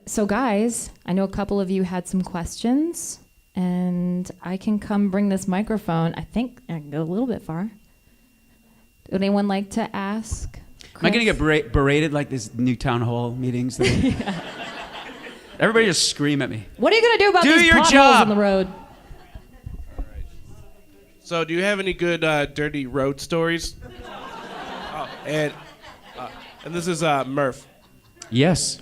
So guys, I know a couple of you had some questions, and I can come bring this microphone. I think I can go a little bit far. Would anyone like to ask? Chris? Am I going to get berated like these new town hall meetings? Yeah. Everybody just scream at me. What are you going to do about these potholes job. on the road? All right. So do you have any good dirty road stories? And this is Murph. Yes.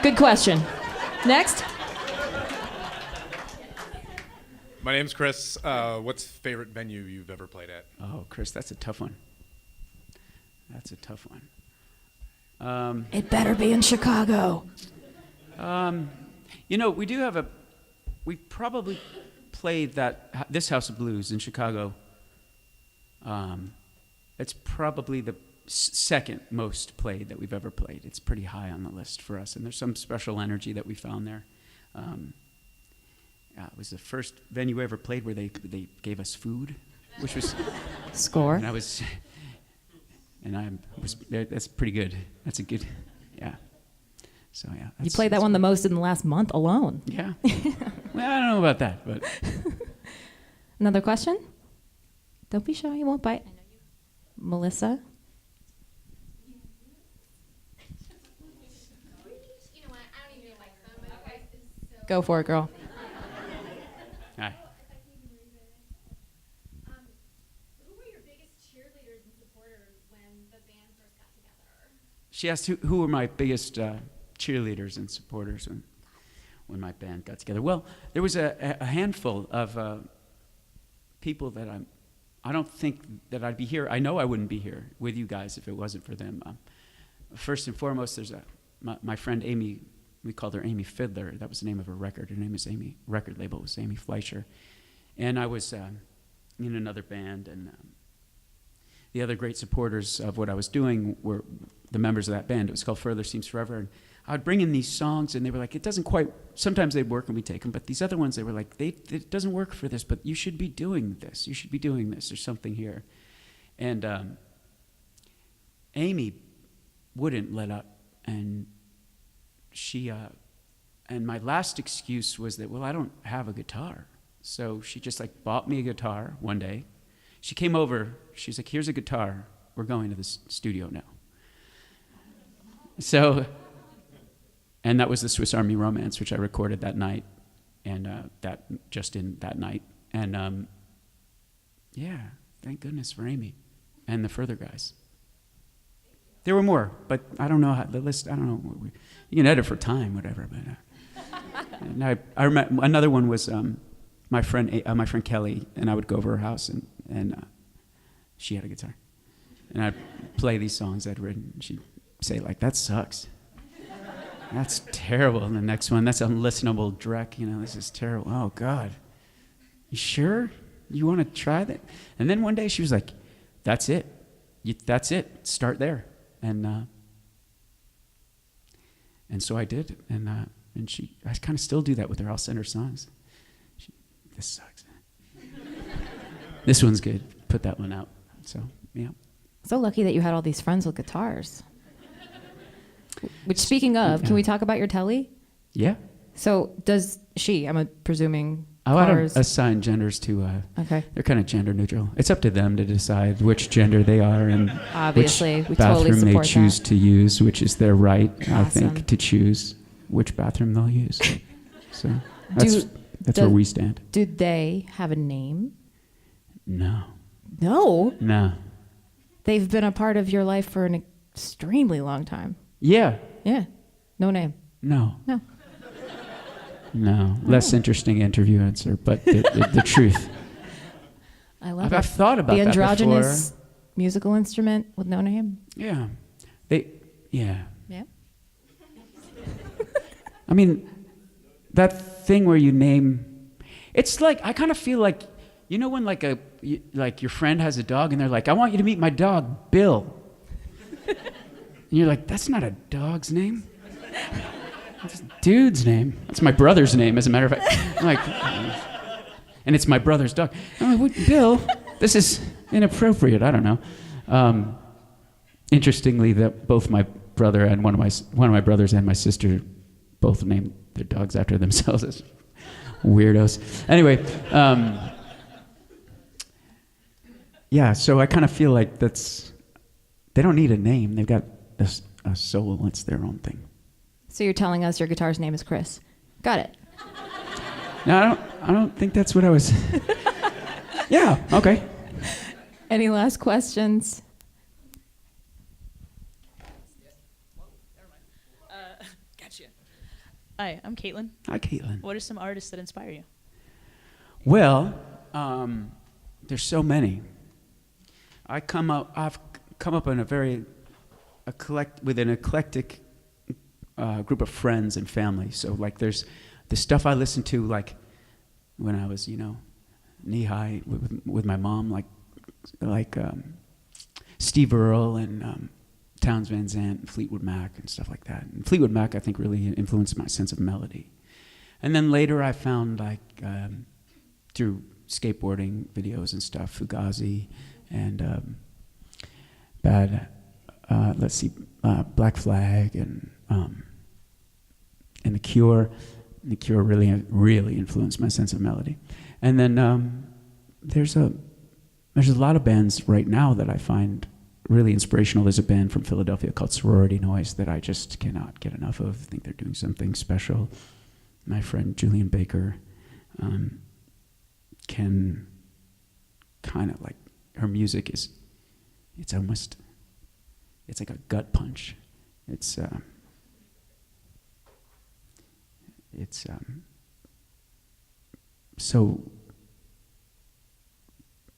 Good question. Next. My name's Chris. What's the favorite venue you've ever played at? Oh, Chris, that's a tough one. That's a tough one. It better be in Chicago. You know, we probably played this House of Blues in Chicago. It's probably the second most played that we've ever played. It's pretty high on the list for us, and there's some special energy that we found there. It was the first venue we ever played where they gave us food, which was Score. That's pretty good. That's a good, yeah. So yeah. You played that one the most in the last month alone. Yeah. Well, I don't know about that, but. Another question? Don't be shy, you won't bite. Melissa? Go for it, girl. Hi. Who were your biggest cheerleaders and supporters when the band first got together? She asked who were my biggest cheerleaders and supporters when my band got together. Well, there was a handful of people that I don't think that I'd be here. I know I wouldn't be here with you guys if it wasn't for them. First and foremost, there's my friend Amy. We called her Amy Fiddler. That was the name of her record. Her name is Amy. Record label was Amy Fleischer, and I was in another band. And the other great supporters of what I was doing were the members of that band. It was called Further Seems Forever. And I would bring in these songs, and they were like, it doesn't quite. Sometimes they'd work, and we'd take them. But these other ones, they were like, it doesn't work for this. But you should be doing this. You should be doing this. There's something here. And Amy wouldn't let up, and she and my last excuse was that, well, I don't have a guitar. So she just like bought me a guitar one day. She came over, she's like, here's a guitar, we're going to the studio now. So, and that was the Swiss Army Romance, which I recorded that night, and that night. And yeah, thank goodness for Amy and the Further guys. There were more, but I don't know the list. I don't know. You can edit for time, whatever. But and I remember another one was my friend Kelly, and I would go over her house, and she had a guitar, and I'd play these songs I'd written. And she'd say like, "That sucks. That's terrible." And the next one, "That's unlistenable dreck. You know, this is terrible. Oh God, you sure you want to try that?" And then one day she was like, "That's it. That's it. Start there." And so I did, and I kind of still do that with her. I'll send her songs. This sucks. This one's good. Put that one out. So yeah. So lucky that you had all these friends with guitars. Which, speaking of, can we talk about your telly? Yeah. So does she? I'm presuming. Oh, I cars. don't assign genders to. Okay. They're kind of gender neutral. It's up to them to decide which gender they are and obviously, which we totally bathroom support they choose that. to use, which is their right, Awesome. I think, to choose which bathroom they'll use. So that's where we stand. Do they have a name? No. No. No. They've been a part of your life for an extremely long time. Yeah. Yeah. No name. No. No. No. Less interesting interview answer, but the truth. I love I've thought about the that androgynous before. musical instrument with no name. Yeah. Yeah. Yeah. I mean, that thing where you name, it's like, I kind of feel like, you know when like your friend has a dog and they're like, I want you to meet my dog, Bill. And you're like, that's not a dog's name. That's a dude's name. That's my brother's name, as a matter of fact. I'm like, and it's my brother's dog. I'm like, Bill, this is inappropriate. I don't know. Interestingly, that both my brother and one of my brothers and my sister both named their dogs after themselves. As weirdos. Anyway, yeah. So I kind of feel like they don't need a name. They've got a soul. It's their own thing. So you're telling us your guitar's name is Chris. Got it. No, I don't think that's what I was. Yeah. Okay. Any last questions? Gotcha. Hi, I'm Caitlin. Hi, Caitlin. What are some artists that inspire you? Well, there's so many. I've come up in with an eclectic group of friends and family. So like there's the stuff I listened to like when I was, knee high with my mom, like Steve Earle and Townes Van Zandt and Fleetwood Mac and stuff like that. And Fleetwood Mac, I think, really influenced my sense of melody. And then later I found, through skateboarding videos and stuff, Fugazi and Black Flag and The Cure. The Cure really influenced my sense of melody. And then there's a lot of bands right now that I find really inspirational. There's a band from Philadelphia called Sorority Noise that I just cannot get enough of. I think they're doing something special. My friend Julian Baker can kind of her music it's like a gut punch. It's so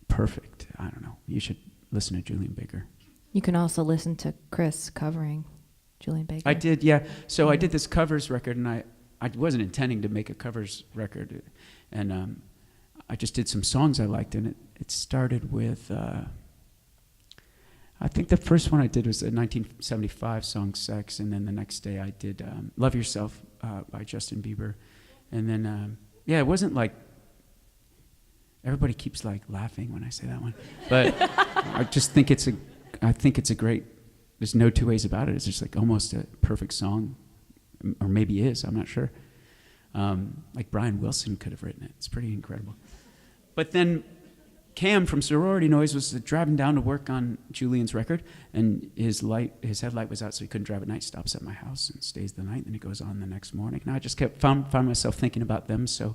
perfect. I don't know. You should listen to Julian Baker. You can also listen to Chris covering Julian Baker. I did, yeah. So I did this covers record, and I wasn't intending to make a covers record, and I just did some songs I liked, and it started with. I think the first one I did was a 1975 song, "Sex," and then the next day I did "Love Yourself" by Justin Bieber, and then it wasn't like. Everybody keeps laughing when I say that one, but I just think it's a great. There's no two ways about it. It's just almost a perfect song, or maybe is. I'm not sure. Brian Wilson could have written it. It's pretty incredible. But then Cam from Sorority Noise was driving down to work on Julian's record, and his headlight was out, so he couldn't drive at night. Stops at my house and stays the night, and then he goes on the next morning. And I just found myself thinking about them, so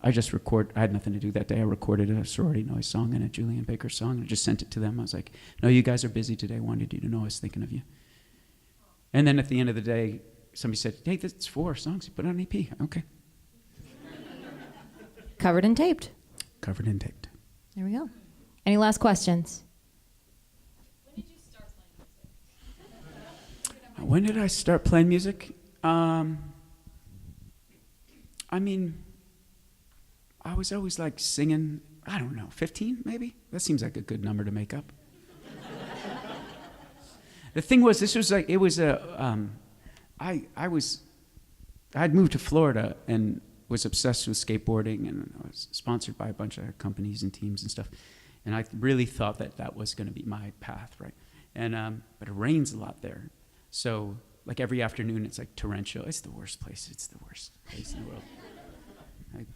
I just I had nothing to do that day. I recorded a Sorority Noise song and a Julian Baker song, and I just sent it to them. I was like, "No, you guys are busy today. Wanted you to know I was thinking of you." And then at the end of the day, somebody said, "Hey, that's 4 songs. You put it on an EP." Okay. Covered and taped. Covered and taped. There we go. Any last questions? When did you start playing music? When did I start playing music? I was always singing, I don't know, 15 maybe? That seems like a good number to make up. The thing was, I'd moved to Florida and was obsessed with skateboarding, and I was sponsored by a bunch of companies and teams and stuff. And I really thought that was going to be my path, right? And but it rains a lot there. So every afternoon it's torrential. It's the worst place. It's the worst place in the world.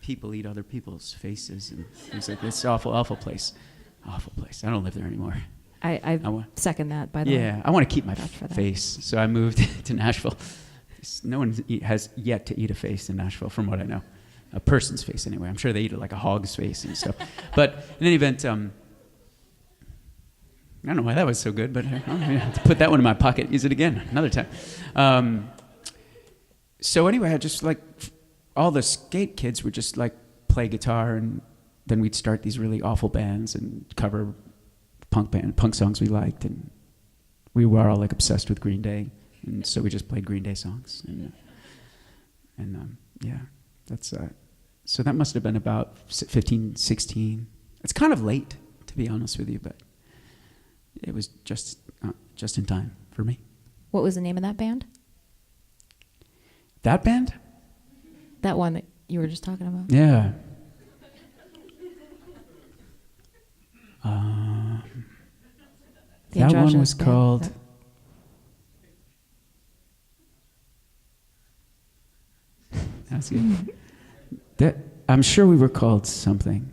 People eat other people's faces and things like this. Awful, awful place. Awful place. I don't live there anymore. I second that, by the way. Yeah, I want to keep my face. So I moved to Nashville. No one has yet to eat a face in Nashville, from what I know. A person's face, anyway. I'm sure they eat it like a hog's face and stuff. But in any event, I don't know why that was so good, but I'm going to have to put that one in my pocket, use it again another time. So anyway, I just all the skate kids would just play guitar, and then we'd start these really awful bands and cover punk songs we liked, and we were all obsessed with Green Day, and so we just played Green Day songs, and yeah, that's so that must have been about 15, 16. It's kind of late, to be honest with you, but it was just in time for me. What was the name of that band? That band? That one that you were just talking about? Yeah. That one was called That's good. I'm sure we were called something.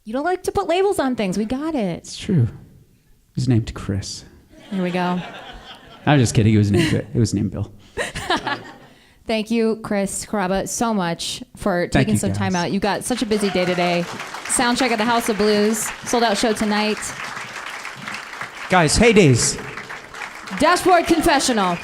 You don't like to put labels on things. We got it. It's true. He was named Chris. Here we go. I'm just kidding. It was named Bill. Thank you, Chris Caraba, so much for Thank taking you, some time guys. out. You got such a busy day today. Soundcheck at the House of Blues. Sold out show tonight. Guys, heydays. Dashboard Confessional.